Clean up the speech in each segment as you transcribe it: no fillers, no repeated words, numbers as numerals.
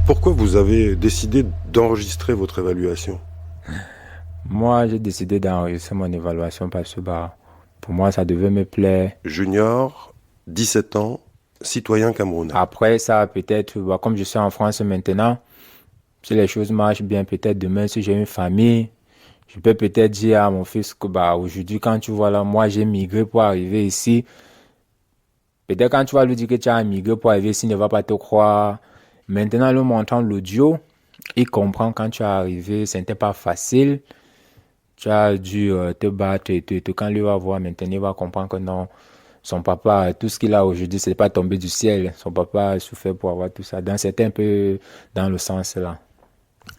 Pourquoi vous avez décidé d'enregistrer votre évaluation? Moi, j'ai décidé d'enregistrer mon évaluation parce que pour moi, ça devait me plaire. Junior, 17 ans, citoyen camerounais. Après ça, peut-être, comme je suis en France maintenant, si les choses marchent bien, peut-être demain, si j'ai une famille, je peux peut-être dire à mon fils que aujourd'hui, quand tu vois là, moi, j'ai migré pour arriver ici. Peut-être quand tu vas lui dire que tu as migré pour arriver ici, il ne va pas te croire. Maintenant, lui montrant l'audio, il comprend quand tu es arrivé, ce n'était pas facile. Tu as dû te battre et quand lui va voir maintenant, il va comprendre que non, son papa, tout ce qu'il a aujourd'hui, c'est pas tombé du ciel. Son papa a souffert pour avoir tout ça. Donc, c'était un peu dans le sens là.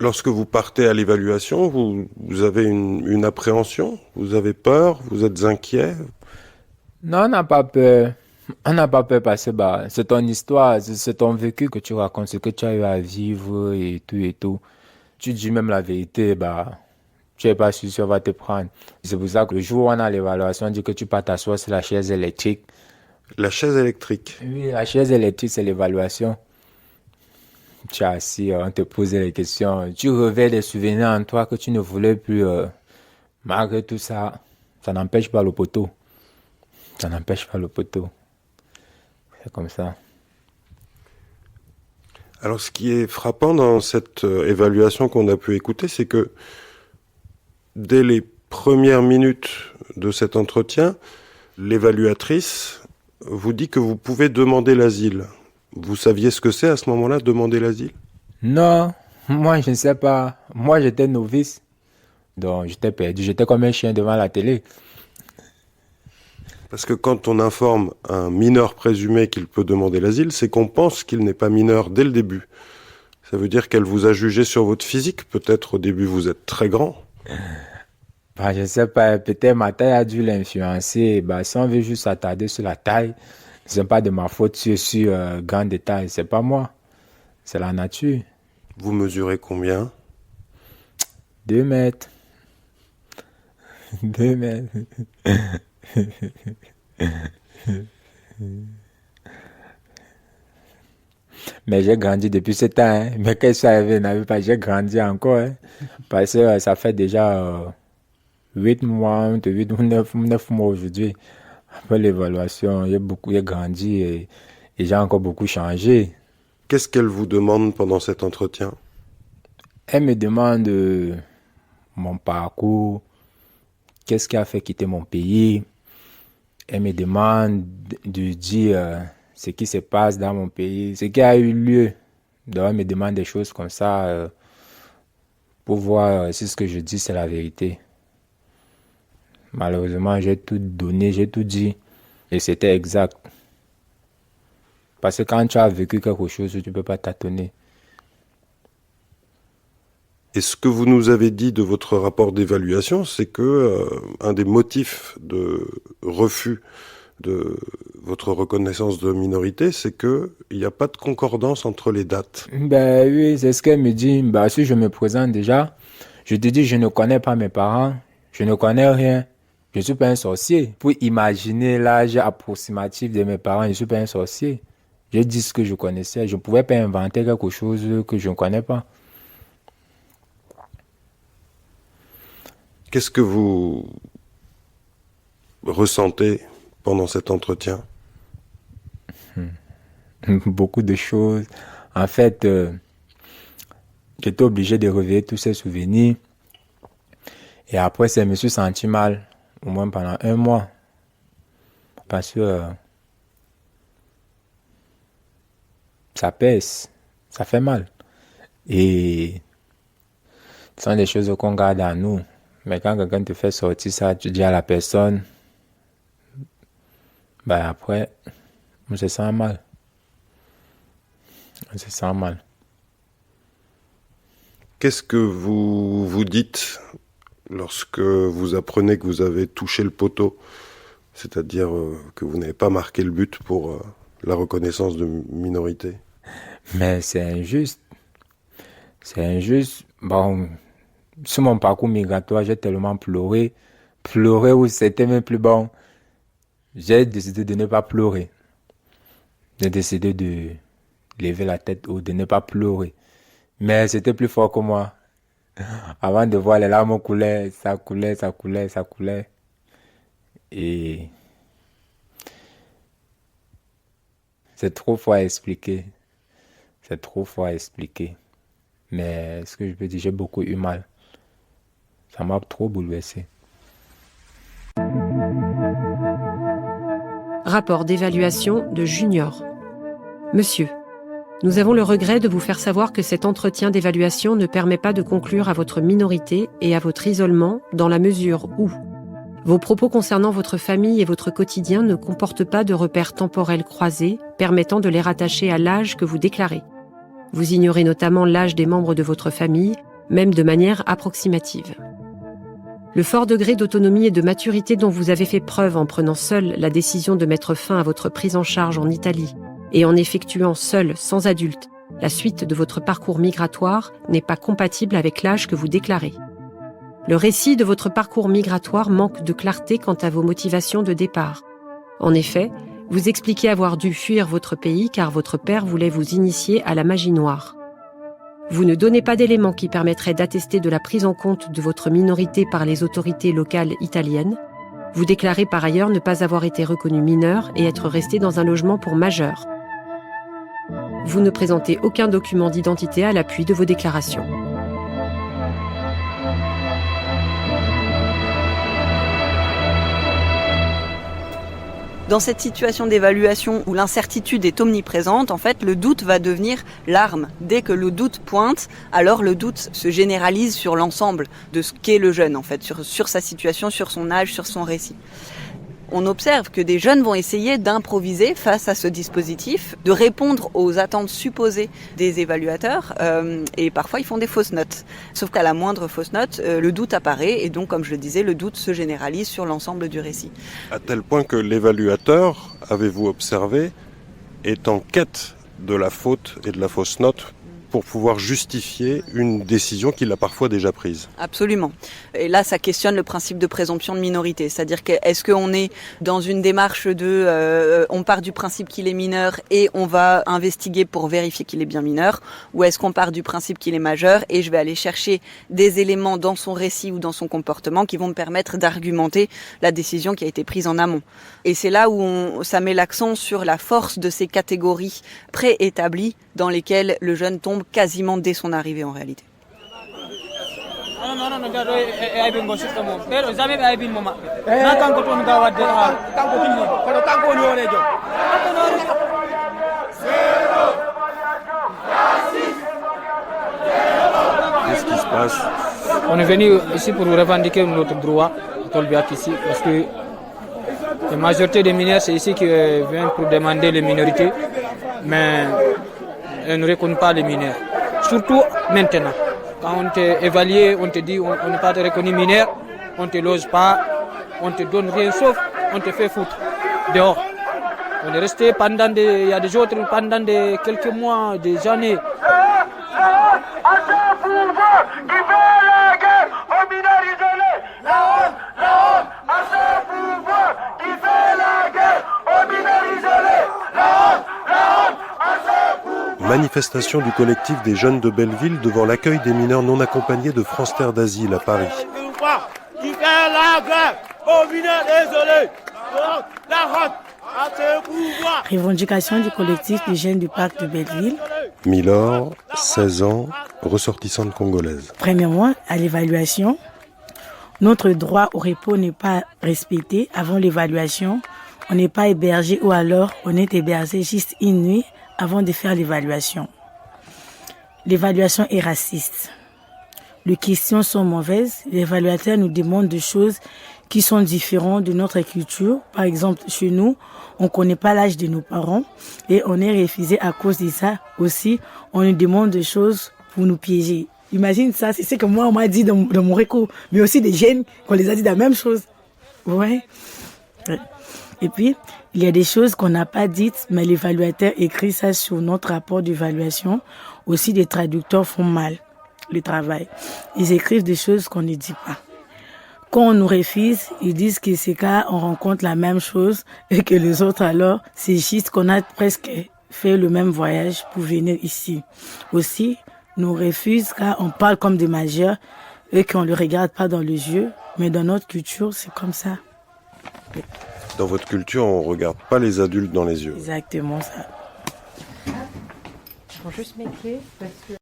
Lorsque vous partez à l'évaluation, vous avez une appréhension, vous avez peur, vous êtes inquiet. Non, on n'a pas peur. On n'a pas peur parce que c'est ton histoire, c'est ton vécu que tu racontes, ce que tu as eu à vivre et tout et tout. Tu dis même la vérité, tu n'es pas sûr si on va te prendre. C'est pour ça que le jour où on a l'évaluation, on dit que tu peux t'asseoir sur la chaise électrique. La chaise électrique. Oui, la chaise électrique, c'est l'évaluation. Tu es assis, on te pose des questions. Tu revers des souvenirs en toi que tu ne voulais plus. Malgré tout ça, ça n'empêche pas le poteau. Ça n'empêche pas le poteau. C'est comme ça. Alors ce qui est frappant dans cette évaluation qu'on a pu écouter, c'est que dès les premières minutes de cet entretien, l'évaluatrice vous dit que vous pouvez demander l'asile. Vous saviez ce que c'est à ce moment-là, demander l'asile? Non, moi je ne sais pas. Moi j'étais novice. Donc j'étais perdu. J'étais comme un chien devant la télé. Parce que quand on informe un mineur présumé qu'il peut demander l'asile, c'est qu'on pense qu'il n'est pas mineur dès le début. Ça veut dire qu'elle vous a jugé sur votre physique. Peut-être au début vous êtes très grand. Je ne sais pas, peut-être ma taille a dû l'influencer. Si on veut juste s'attarder sur la taille, ce n'est pas de ma faute sur grand détail. C'est pas moi. C'est la nature. Vous mesurez combien? 2 mètres. 2 mètres. Mais j'ai grandi depuis ce temps, hein. Mais quand je suis arrivé, n'avais pas, j'ai grandi encore, hein. Parce que ça fait déjà 8 mois, 8 ou 9 mois aujourd'hui. Après l'évaluation, j'ai grandi et j'ai encore beaucoup changé. Qu'est-ce qu'elle vous demande pendant cet entretien? Elle me demande mon parcours, qu'est-ce qui a fait quitter mon pays. Elle me demande de dire ce qui se passe dans mon pays, ce qui a eu lieu. Donc elle me demande des choses comme ça pour voir si ce que je dis c'est la vérité. Malheureusement, j'ai tout donné, j'ai tout dit et c'était exact. Parce que quand tu as vécu quelque chose, tu ne peux pas tâtonner. Et ce que vous nous avez dit de votre rapport d'évaluation, c'est que un des motifs de refus de votre reconnaissance de minorité, c'est qu'il n'y a pas de concordance entre les dates. Ben oui, c'est ce qu'elle me dit. Si je me présente déjà, je te dis, je ne connais pas mes parents, je ne connais rien. Je ne suis pas un sorcier. Pour imaginer l'âge approximatif de mes parents, je ne suis pas un sorcier. J'ai dit ce que je connaissais. Je ne pouvais pas inventer quelque chose que je ne connais pas. Qu'est-ce que vous ressentez pendant cet entretien? Beaucoup de choses. En fait, j'étais obligé de réveiller tous ces souvenirs. Et après, je me suis senti mal, au moins pendant 1 mois. Parce que ça pèse, ça fait mal. Et ce sont des choses qu'on garde à nous. Mais quand quelqu'un te fait sortir ça, tu dis à la personne, après, on se sent mal. On se sent mal. Qu'est-ce que vous vous dites lorsque vous apprenez que vous avez touché le poteau, c'est-à-dire que vous n'avez pas marqué le but pour la reconnaissance de minorité? Mais c'est injuste. C'est injuste. Sur mon parcours migratoire, j'ai tellement pleuré. Pleurer où c'était même plus bon. J'ai décidé de ne pas pleurer. J'ai décidé de lever la tête ou de ne pas pleurer. Mais c'était plus fort que moi. Avant de voir, les larmes coulaient, ça coulait, ça coulait, ça coulait. Et c'est trop fort à expliquer. C'est trop fort à expliquer. Mais ce que je peux dire, j'ai beaucoup eu mal. Ça m'a trop bouleversé. Rapport d'évaluation de Junior. Monsieur, nous avons le regret de vous faire savoir que cet entretien d'évaluation ne permet pas de conclure à votre minorité et à votre isolement dans la mesure où vos propos concernant votre famille et votre quotidien ne comportent pas de repères temporels croisés permettant de les rattacher à l'âge que vous déclarez. Vous ignorez notamment l'âge des membres de votre famille, même de manière approximative. Le fort degré d'autonomie et de maturité dont vous avez fait preuve en prenant seul la décision de mettre fin à votre prise en charge en Italie et en effectuant seul, sans adulte, la suite de votre parcours migratoire n'est pas compatible avec l'âge que vous déclarez. Le récit de votre parcours migratoire manque de clarté quant à vos motivations de départ. En effet, vous expliquez avoir dû fuir votre pays car votre père voulait vous initier à la magie noire. Vous ne donnez pas d'éléments qui permettraient d'attester de la prise en compte de votre minorité par les autorités locales italiennes. Vous déclarez par ailleurs ne pas avoir été reconnu mineur et être resté dans un logement pour majeurs. Vous ne présentez aucun document d'identité à l'appui de vos déclarations. Dans cette situation d'évaluation où l'incertitude est omniprésente, en fait, le doute va devenir l'arme. Dès que le doute pointe, alors le doute se généralise sur l'ensemble de ce qu'est le jeune, en fait, sur sa situation, sur son âge, sur son récit. On observe que des jeunes vont essayer d'improviser face à ce dispositif, de répondre aux attentes supposées des évaluateurs, et parfois ils font des fausses notes. Sauf qu'à la moindre fausse note, le doute apparaît, et donc, comme je le disais, le doute se généralise sur l'ensemble du récit. À tel point que l'évaluateur, avez-vous observé, est en quête de la faute et de la fausse note pour pouvoir justifier une décision qu'il a parfois déjà prise. Absolument. Et là, ça questionne le principe de présomption de minorité. C'est-à-dire que est-ce qu'on est dans une démarche de on part du principe qu'il est mineur et on va investiguer pour vérifier qu'il est bien mineur, ou est-ce qu'on part du principe qu'il est majeur et je vais aller chercher des éléments dans son récit ou dans son comportement qui vont me permettre d'argumenter la décision qui a été prise en amont. Et c'est là où ça met l'accent sur la force de ces catégories préétablies dans lesquelles le jeune tombe quasiment dès son arrivée en réalité. Qu'est-ce qui se passe ? On est venu ici pour revendiquer notre droit à Tolbiac ici, parce que la majorité des mineurs, c'est ici qui viennent pour demander les minorités, mais elles ne reconnaissent pas les mineurs. Surtout maintenant. Quand on t'est évalué, on te dit on n'est pas reconnu mineur, on ne te loge pas, on ne te donne rien sauf on te fait foutre dehors. On est resté il y a des autres pendant quelques mois, des années. Manifestation du collectif des jeunes de Belleville devant l'accueil des mineurs non accompagnés de France Terre d'Asile à Paris. Revendication du collectif des jeunes du parc de Belleville. Milor, 16 ans, ressortissante congolaise. Premièrement, à l'évaluation, notre droit au repos n'est pas respecté. Avant l'évaluation, on n'est pas hébergé ou alors on est hébergé juste une nuit avant de faire l'évaluation. L'évaluation est raciste. Les questions sont mauvaises. L'évaluateur nous demande des choses qui sont différentes de notre culture. Par exemple, chez nous, on ne connaît pas l'âge de nos parents et on est refusé à cause de ça. Aussi, on nous demande des choses pour nous piéger. Imagine ça, c'est ce que moi, on m'a dit dans mon recours, mais aussi des jeunes qu'on les a dit la même chose. Ouais. Et puis, il y a des choses qu'on n'a pas dites, mais l'évaluateur écrit ça sur notre rapport d'évaluation. Aussi, les traducteurs font mal le travail. Ils écrivent des choses qu'on ne dit pas. Quand on nous refuse, ils disent que c'est quand on rencontre la même chose et que les autres alors, c'est juste qu'on a presque fait le même voyage pour venir ici. Aussi, nous refusent car on parle comme des majeurs et qu'on ne le regarde pas dans les yeux. Mais dans notre culture, c'est comme ça. Dans votre culture, on ne regarde pas les adultes dans les yeux. Exactement ça. Je prends juste mes clés parce que...